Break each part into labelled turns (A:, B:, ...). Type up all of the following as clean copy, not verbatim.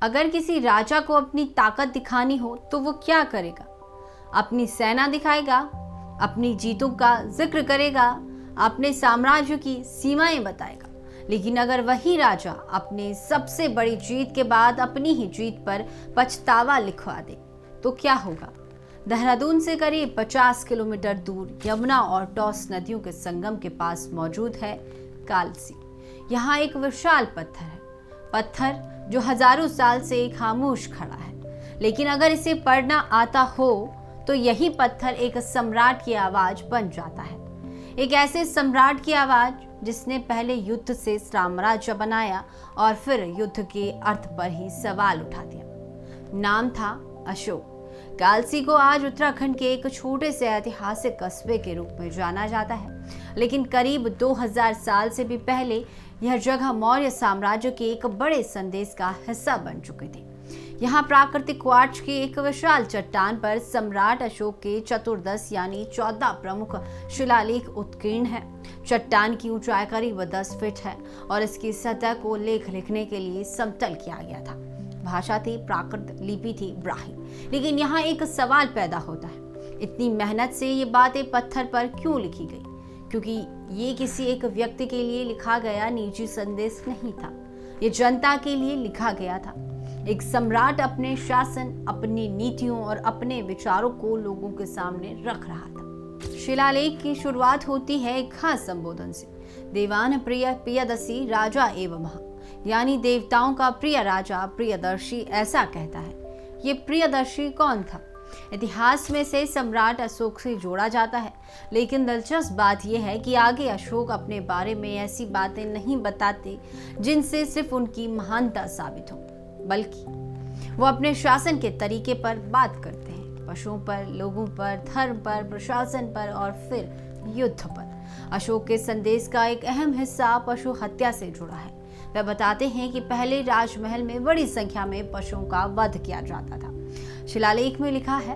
A: अगर किसी राजा को अपनी ताकत दिखानी हो तो वो क्या करेगा? अपनी सेना दिखाएगा, अपनी जीतों का जिक्र करेगा, अपने साम्राज्य की सीमाएं बताएगा। लेकिन अगर वही राजा अपने सबसे बड़ी जीत के बाद अपनी ही जीत पर पछतावा लिखवा दे तो क्या होगा? देहरादून से करीब 50 किलोमीटर दूर यमुना और टॉस नदियों के संगम के पास मौजूद है कालसी। यहाँ एक विशाल पत्थर है, पत्थर जो हजारों साल से खामोश खड़ा है। लेकिन अगर इसे पढ़ना आता हो तो यही पत्थर एक सम्राट की आवाज बन जाता है। एक ऐसे सम्राट की आवाज जिसने पहले युद्ध से साम्राज्य बनाया और फिर युद्ध के अर्थ पर ही सवाल उठा दिया। नाम था अशोक। कालसी को आज उत्तराखंड के एक छोटे से ऐतिहासिक कस्बे के रूप में जाना जाता है, लेकिन करीब 2000 साल से भी पहले यह जगह मौर्य साम्राज्य के एक बड़े संदेश का हिस्सा बन चुकी थी। यहाँ प्राकृतिक क्वार्ट्ज की एक विशाल चट्टान पर सम्राट अशोक के चतुर्दश यानी 14 प्रमुख शिलालेख उत्कीर्ण है। चट्टान की ऊंचाई करीब 10 फीट है और इसकी सतह को लेख लिखने के लिए समतल किया गया था। भाषा थी प्राकृत, लिपि थी ब्राह्मी। लेकिन यहाँ एक सवाल पैदा होता है, इतनी मेहनत से ये बातें पत्थर पर क्यों लिखी गई? क्योंकि ये किसी एक व्यक्ति के लिए लिखा गया निजी संदेश नहीं था, ये जनता के लिए लिखा गया था। एक सम्राट अपने शासन, अपनी नीतियों और अपने विचारों को लोगों के सामने रख रहा था। शिलालेख की शुरुआत होती है एक खास संबोधन से। देवान प्रिय प्रियदर्शी राजा एवं महा, यानी देवताओं का प्रिय राजा प्रियदर्शी ऐसा कहता है। ये प्रियदर्शी कौन था? इतिहास में से सम्राट अशोक से जोड़ा जाता है, लेकिन दिलचस्प बात यह है कि आगे अशोक अपने बारे में ऐसी बातें नहीं बताते जिनसे सिर्फ उनकी महानता साबित हो, बल्कि वो अपने शासन के तरीके पर बात करते हैं, पशुओं पर, लोगों पर, धर्म पर, प्रशासन पर और फिर युद्ध पर। अशोक के संदेश का एक अहम हिस्सा पशु हत्या से जुड़ा है। वह बताते हैं कि पहले राजमहल में बड़ी संख्या में पशुओं का वध किया जाता था। शिलालेख में लिखा है,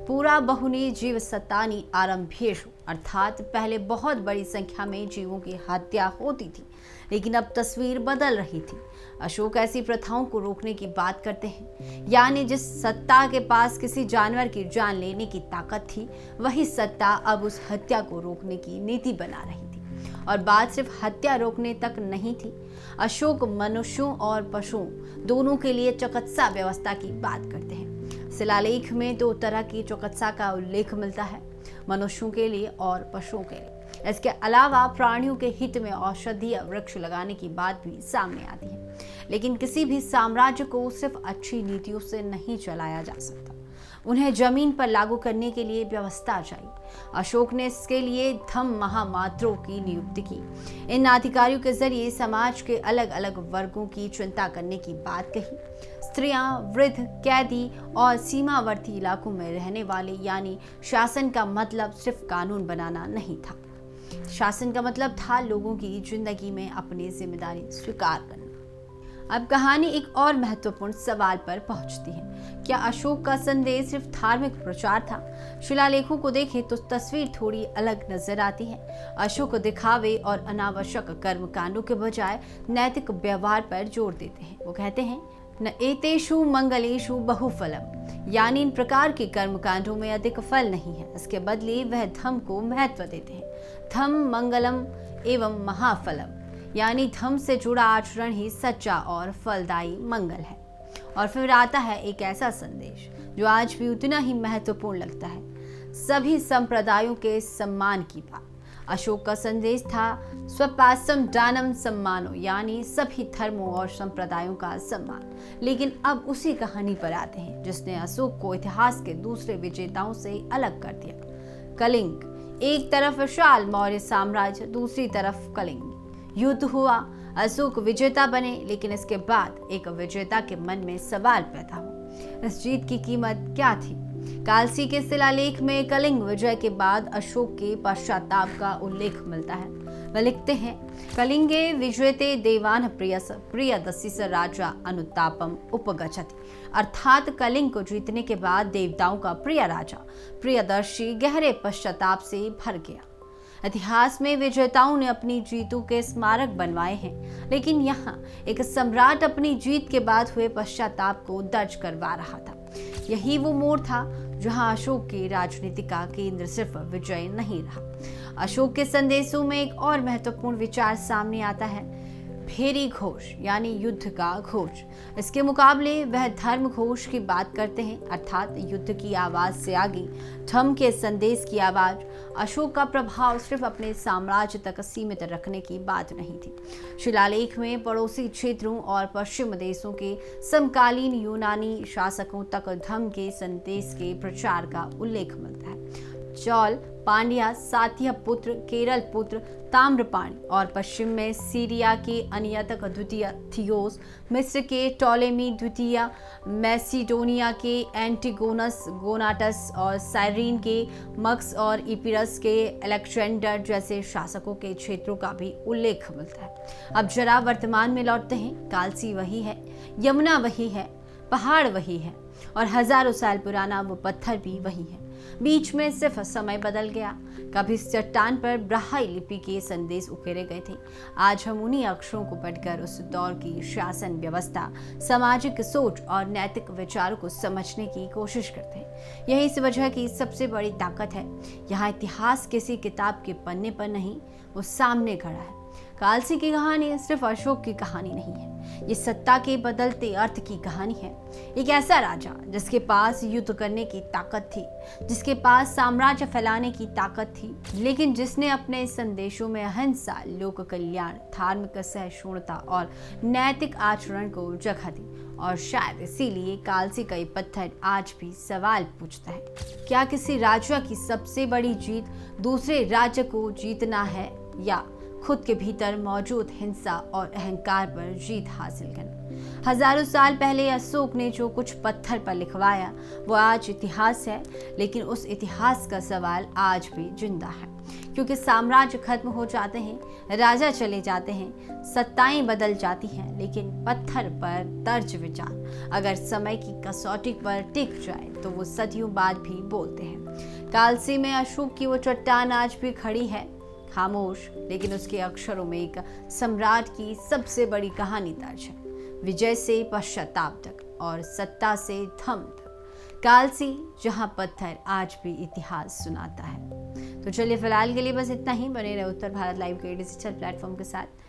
A: पूरा बहुनी जीव सत्तानी आरंभेषु, अर्थात पहले बहुत बड़ी संख्या में जीवों की हत्या होती थी, लेकिन अब तस्वीर बदल रही थी। अशोक ऐसी प्रथाओं को रोकने की बात करते हैं, यानी जिस सत्ता के पास किसी जानवर की जान लेने की ताकत थी, वही सत्ता अब उस हत्या को रोकने की नीति बना रही थी। और बात सिर्फ हत्या रोकने तक नहीं थी। अशोक मनुष्यों और पशुओं दोनों के लिए चिकित्सा व्यवस्था की बात करते हैं। शिलालेख में 2 तरह की चिकित्सा का उल्लेख मिलता है, मनुष्यों के लिए और पशुओं के लिए। इसके अलावा प्राणियों के हित में औषधीय वृक्ष लगाने की बात भी सामने आती है। लेकिन किसी भी साम्राज्य को सिर्फ अच्छी नीतियों से नहीं चलाया जा सकता, उन्हें जमीन पर लागू करने के लिए व्यवस्था चाहिए। अशोक ने इसके लिए धम्म महामात्रों की नियुक्ति की। इन अधिकारियों के जरिए समाज के अलग अलग वर्गों की चिंता करने की बात कही। स्त्रियां, वृद्ध, कैदी और सीमावर्ती इलाकों में रहने वाले, यानी शासन का मतलब सिर्फ कानून बनाना नहीं था। शासन का मतलब था लोगों की जिंदगी में अपनी जिम्मेदारी स्वीकार करना। अब कहानी एक और महत्वपूर्ण सवाल पर पहुंचती है, क्या अशोक का संदेश सिर्फ धार्मिक प्रचार था? शिलालेखों को देखें तो तस्वीर थोड़ी अलग नजर आती है। अशोक दिखावे और अनावश्यक कर्मकांडों के बजाय नैतिक व्यवहार पर जोर देते हैं। वो कहते हैं, न एतेषु मंगलेषु बहुफलम, यानी इन प्रकार के कर्मकांडों में अधिक फल नहीं है। इसके बदले वह धम्म को महत्व देते हैं। धम्म मंगलम एवं महाफलम, यानी धम्म से जुड़ा आचरण ही सच्चा और फलदायी मंगल है। और फिर आता है एक ऐसा संदेश जो आज भी उतना ही महत्वपूर्ण लगता है, सभी संप्रदायों के सम्मान की बात। अशोक का संदेश था स्वपासम दानम सम्मानो, यानी सभी धर्मों और संप्रदायों का सम्मान। लेकिन अब उसी कहानी पर आते हैं जिसने अशोक को इतिहास के दूसरे विजेताओं से अलग कर दिया। कलिंग, एक तरफ विशाल मौर्य साम्राज्य, दूसरी तरफ कलिंग। युद्ध हुआ, अशोक विजेता बने, लेकिन इसके बाद एक विजेता के मन में सवाल पैदा हुआ, इस जीत की कीमत क्या थी? कालसी के शिलालेख में कलिंग विजय के बाद अशोक के पश्चाताप का उल्लेख मिलता है। वह लिखते हैं, कलिंगे विजयते देवान प्रियदर्शी राजा अनुतापम उपगच्छति, अर्थात कलिंग को जीतने के बाद देवताओं का प्रिय राजा प्रियदर्शी गहरे पश्चाताप से भर गया। इतिहास में विजेताओं ने अपनी जीतों के स्मारक बनवाए हैं, लेकिन यहाँ एक सम्राट अपनी जीत के बाद हुए पश्चाताप को दर्ज करवा रहा था। यही वो मोड़ था जहां अशोक की राजनीति का केंद्र सिर्फ विजय नहीं रहा। अशोक के संदेशों में एक और महत्वपूर्ण विचार सामने आता है, भेरी घोष यानी युद्ध का घोष। इसके मुकाबले वह धर्म घोष की बात करते हैं, अर्थात युद्ध की आवाज से आगे धर्म के संदेश की आवाज। अशोक का प्रभाव सिर्फ अपने साम्राज्य तक सीमित रखने की बात नहीं थी। शिलालेख में पड़ोसी क्षेत्रों और पश्चिम देशों के समकालीन यूनानी शासकों तक धर्म के संदेश के प्रचार का उल्लेख मिलता है। चौल, पांड्या, सातिया पुत्र, केरल पुत्र ताम्रपाणी और पश्चिम में सीरिया के अनियतक द्वितीय थियोस, मिस्र के टॉलेमी द्वितीय, मैसिडोनिया के एंटिगोनस गोनाटस और साइरीन के मक्स और इपिरस के अलेक्जेंडर जैसे शासकों के क्षेत्रों का भी उल्लेख मिलता है। अब जरा वर्तमान में लौटते हैं। कालसी वही है, यमुना वही है, पहाड़ वही है और हजारों साल पुराना वो पत्थर भी वही है। बीच में सिर्फ समय बदल गया। कभी इस चट्टान पर ब्राह्मी लिपि के संदेश उकेरे गए थे। आज हम उन्हीं अक्षरों को पढ़कर उस दौर की शासन व्यवस्था, सामाजिक सोच और नैतिक विचारों को समझने की कोशिश करते हैं। यही इस वजह की सबसे बड़ी ताकत है। यहाँ इतिहास किसी किताब के पन्ने पर नहीं, वो सामने खड़ा है। कालसी की कहानी सिर्फ अशोक की कहानी नहीं है, ये सत्ता के बदलते अर्थ की कहानी है। एक ऐसा राजा जिसके पास युद्ध करने की ताकत थी, जिसके पास साम्राज्य फैलाने की ताकत थी, लेकिन जिसने अपने संदेशों में अहिंसा, लोक कल्याण, धार्मिक सहिष्णुता और नैतिक आचरण को जगह दी। और शायद इसीलिए कालसी का ये पत्थर आज भी सवाल पूछता है, क्या किसी राज्य की सबसे बड़ी जीत दूसरे राज्य को जीतना है या खुद के भीतर मौजूद हिंसा और अहंकार पर जीत हासिल करना? हजारों साल पहले अशोक ने जो कुछ पत्थर पर लिखवाया वो आज इतिहास है, लेकिन उस इतिहास का सवाल आज भी जिंदा है। क्योंकि साम्राज्य खत्म हो जाते हैं, राजा चले जाते हैं, सत्ताएं बदल जाती हैं, लेकिन पत्थर पर दर्ज विचार अगर समय की कसौटी पर टिक जाए तो वो सदियों बाद भी बोलते हैं। कालसी में अशोक की वो चट्टान आज भी खड़ी है, खामोश, लेकिन उसके अक्षरों में एक सम्राट की सबसे बड़ी कहानी दर्ज है, विजय से पश्चाताप तक और सत्ता से धम तक। कालसी, जहां पत्थर आज भी इतिहास सुनाता है। तो चलिए फिलहाल के लिए बस इतना ही। बने रहे उत्तर भारत लाइव के डिजिटल प्लेटफॉर्म के साथ।